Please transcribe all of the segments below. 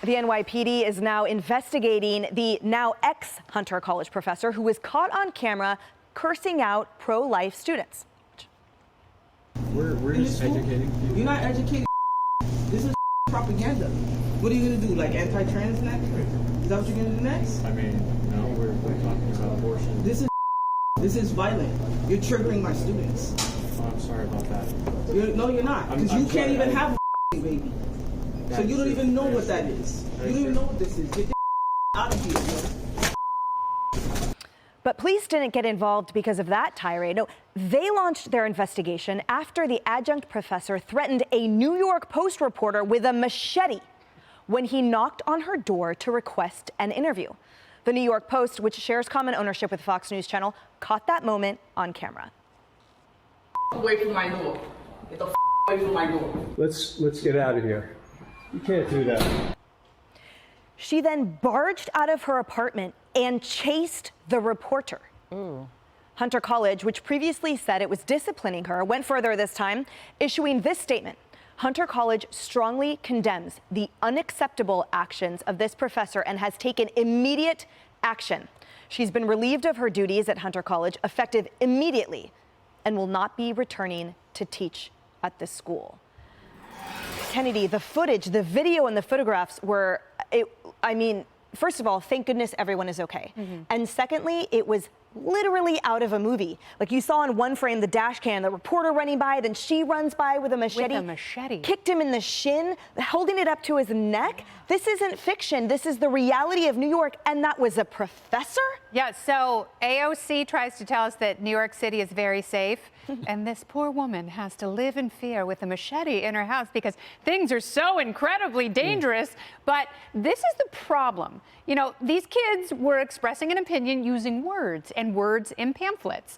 The NYPD is now investigating the now ex-Hunter College professor who was caught on camera cursing out pro-life students. We're just educating people. You're not educating. This is propaganda. What are you going to do, like anti-trans next? Is that what you're going to do next? I mean, no, we're talking about abortion. This is violent. You're triggering my students. Oh, I'm sorry about that. No, you're not. Because you can't even have a baby. So you don't even know what that is. You don't even know what this is. Get out of here, yo. But police didn't get involved because of that tirade. No, they launched their investigation after the adjunct professor threatened a New York Post reporter with a machete when he knocked on her door to request an interview. The New York Post, which shares common ownership with Fox News Channel, caught that moment on camera. Away from my door. Get the away from my door. Let's get out of here. You can't do that. She then barged out of her apartment and chased the reporter. Hunter College, which previously said it was disciplining her, went further this time, issuing this statement. Hunter College strongly condemns the unacceptable actions of this professor and has taken immediate action. She's been relieved of her duties at Hunter College, effective immediately, and will not be returning to teach at this school. Kennedy, the footage, the video and the photographs were, first of all, thank goodness everyone is okay. And secondly, it was literally out of a movie. Like you saw in one frame, the dash cam, the reporter running by, then she runs by with a machete. Kicked him in the shin, holding it up to his neck. This isn't fiction. This is the reality of New York, and that was a professor? Yeah, so AOC tries to tell us that New York City is very safe, and this poor woman has to live in fear with a machete in her house because things are so incredibly dangerous. But this is the problem. You know, these kids were expressing an opinion using words, and words in pamphlets.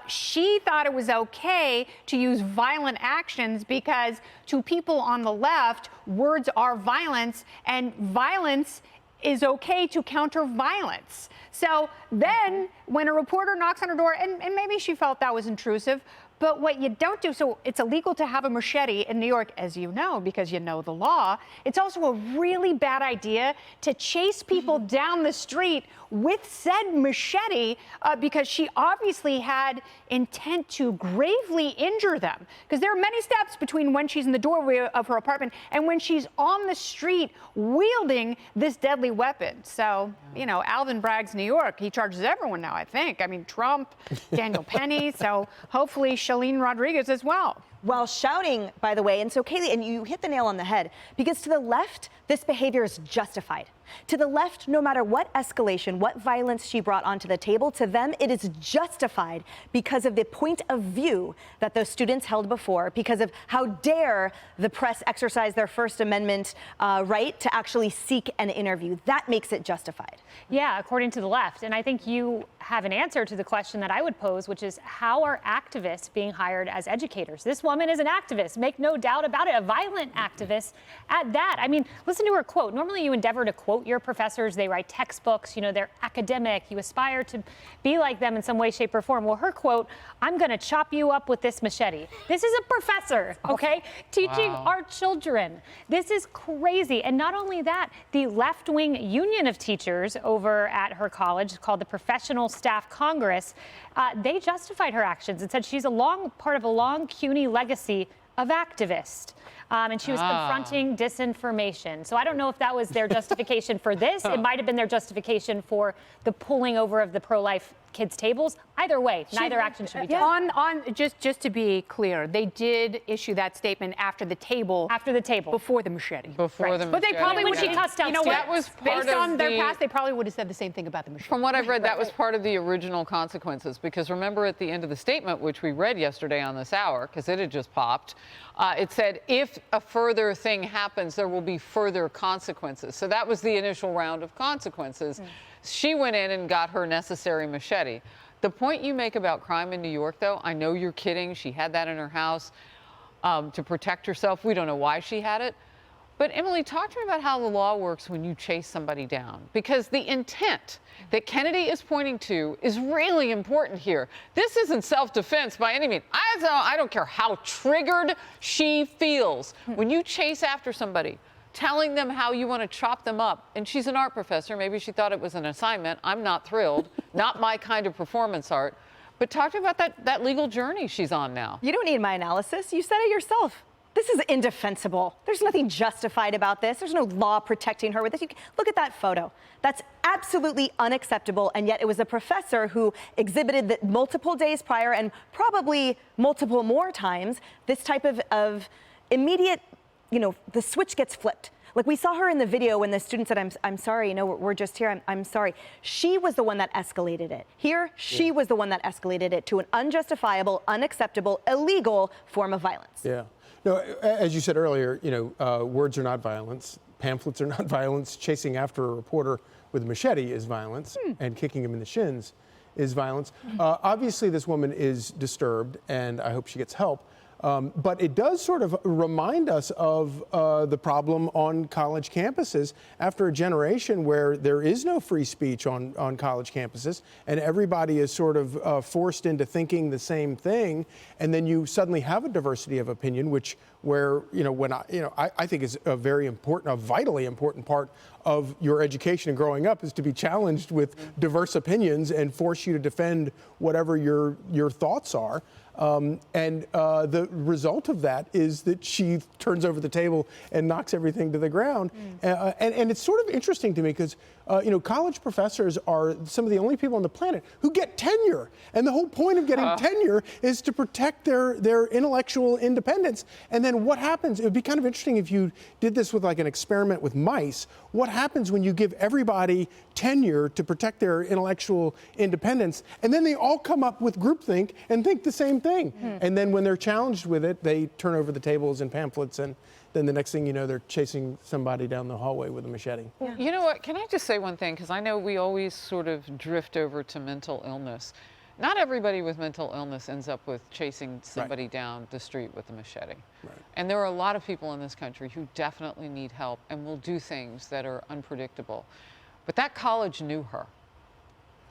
She thought it was okay to use violent actions because to people on the left, words are violence, and violence is okay to counter violence. So then when a reporter knocks on her door, and maybe she felt that was intrusive, but what you don't do, so it's illegal to have a machete in New York, as you know, because you know the law. It's also a really bad idea to chase people down the street with said machete because she obviously had intent to gravely injure them. Because there are many steps between when she's in the doorway of her apartment and when she's on the street wielding this deadly weapon. So, you know, Alvin Bragg's New York, he charges everyone now, I think. I mean, Trump, Daniel Penny, so hopefully Shalene Rodriguez as well. While shouting, by the way, and so Kaylee, and you hit the nail on the head, because to the left, this behavior is justified. To the left, no matter what escalation, what violence she brought onto the table, to them it is justified because of the point of view that those students held before, because of how dare the press exercise their First Amendment right to actually seek an interview. That makes it justified. Yeah, according to the left. And I think you have an answer to the question that I would pose, which is how are activists being hired as educators? This woman is an activist, make no doubt about it, a violent activist at that. I mean, listen to her quote. Normally you endeavor to quote your professors, they write textbooks, you know, they're academic, you aspire to be like them in some way, shape, or form. Well, her quote, I'm gonna chop you up with this machete. This is a professor, okay, teaching our children. This is crazy. And not only that, the left-wing union of teachers over at her college, called the Professional Staff Congress, they justified her actions and said she's part of a long CUNY legacy of activists. And she was confronting disinformation. So I don't know if that was their justification for this. It might have been their justification for the pulling over of the pro-life kids' tables. Either way, neither action should be done. Just to be clear, they did issue that statement after the table. After the table. Before the machete. Before the machete. But they probably when she cussed out, you know what? That was part Based on of their past, they probably would have said the same thing about the machete. From what I've read, that was part of the original consequences, because remember at the end of the statement, which we read yesterday on this hour, because it had just popped, it said, if a further thing happens, there will be further consequences. So that was the initial round of consequences. She went in and got her necessary machete. The point you make about crime in New York, though, I know you're kidding. She had that in her house to protect herself. We don't know why she had it. But Emily, talk to me about how the law works when you chase somebody down, because the intent that Kennedy is pointing to is really important here. This isn't self-defense by any means. I don't care how triggered she feels. When you chase after somebody, telling them how you want to chop them up. And she's an art professor. Maybe she thought it was an assignment. I'm not thrilled. Not my kind of performance art. But talk to me about that legal journey she's on now. You don't need my analysis. You said it yourself. This is indefensible. There's nothing justified about this. There's no law protecting her with this. Look at that photo. That's absolutely unacceptable, and yet it was a professor who exhibited that multiple days prior and probably multiple more times this type of immediate, the switch gets flipped. Like we saw her in the video when the student said, I'm sorry, we're just here, I'm sorry. She was the one that escalated it. Here, she was the one that escalated it to an unjustifiable, unacceptable, illegal form of violence. Yeah. No, as you said earlier, words are not violence. Pamphlets are not violence. Chasing after a reporter with a machete is violence, and kicking him in the shins is violence. Obviously, this woman is disturbed, and I hope she gets help. But it does sort of remind us of the problem on college campuses after a generation where there is no free speech on college campuses, and everybody is sort of forced into thinking the same thing, and then you suddenly have a diversity of opinion, I think is a very important, a vitally important part of your education and growing up is to be challenged with diverse opinions and force you to defend whatever your thoughts are. The result of that is that she turns over the table and knocks everything to the ground. And it's sort of interesting to me because, college professors are some of the only people on the planet who get tenure. And the whole point of getting tenure is to protect their intellectual independence. And then what happens, it would be kind of interesting if you did this with like an experiment with mice. What happens when you give everybody tenure to protect their intellectual independence, and then they all come up with groupthink and think the same thing. And then when they're challenged with it, they turn over the tables and pamphlets, and then the next thing you know, they're chasing somebody down the hallway with a machete. Yeah. You know what? Can I just say one thing? Because I know we always sort of drift over to mental illness. Not everybody with mental illness ends up with chasing somebody down the street with a machete. Right. And there are a lot of people in this country who definitely need help and will do things that are unpredictable. But that college knew her.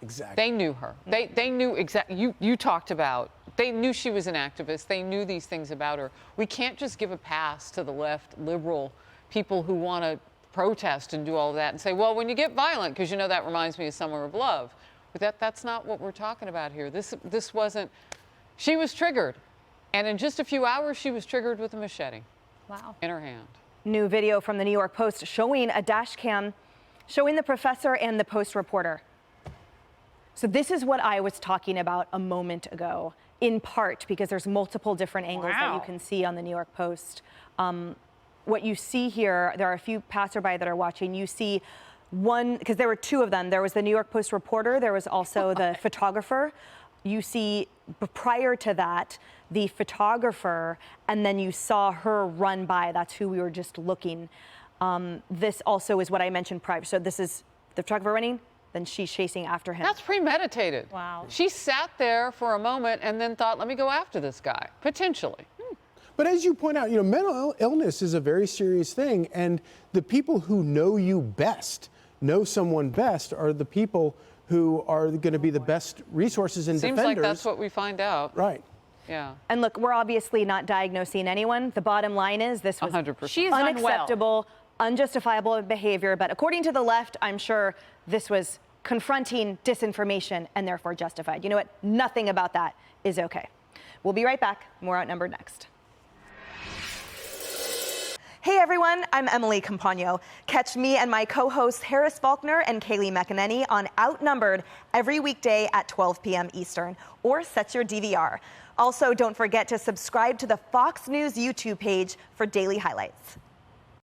Exactly. They knew her. They knew exactly. You talked about. They knew she was an activist. They knew these things about her. We can't just give a pass to the left liberal people who want to protest and do all of that and say, well, when you get violent, because that reminds me of Summer of Love. But that's not what we're talking about here. This wasn't. She was triggered, and in just a few hours, she was triggered with a machete. Wow. In her hand. New video from the New York Post showing a dash cam showing the professor and the Post reporter. So this is what I was talking about a moment ago, in part because there's multiple different angles that you can see on the New York Post. What you see here, there are a few passerby that are watching. You see one, because there were two of them. There was the New York Post reporter. There was also the photographer. You see, prior to that, the photographer, and then you saw her run by. That's who we were just looking. This also is what I mentioned prior. So this is the photographer running, then she's chasing after him. That's premeditated. Wow. She sat there for a moment and then thought, let me go after this guy, potentially. But as you point out, mental illness is a very serious thing, and the people who know you best, know someone best, are the people who are going to be the best resources and defenders. Seems like that's what we find out. Right. Yeah. And look, we're obviously not diagnosing anyone. The bottom line is this was 100%. She's unacceptable, unjustifiable behavior. But according to the left, I'm sure this was confronting disinformation and therefore justified. You know what? Nothing about that is okay. We'll be right back. More Outnumbered next. Hey everyone, I'm Emily Campagno. Catch me and my co-hosts Harris Faulkner and Kaylee McEnany on Outnumbered every weekday at 12 p.m. Eastern, or set your DVR. Also, don't forget to subscribe to the Fox News YouTube page for daily highlights.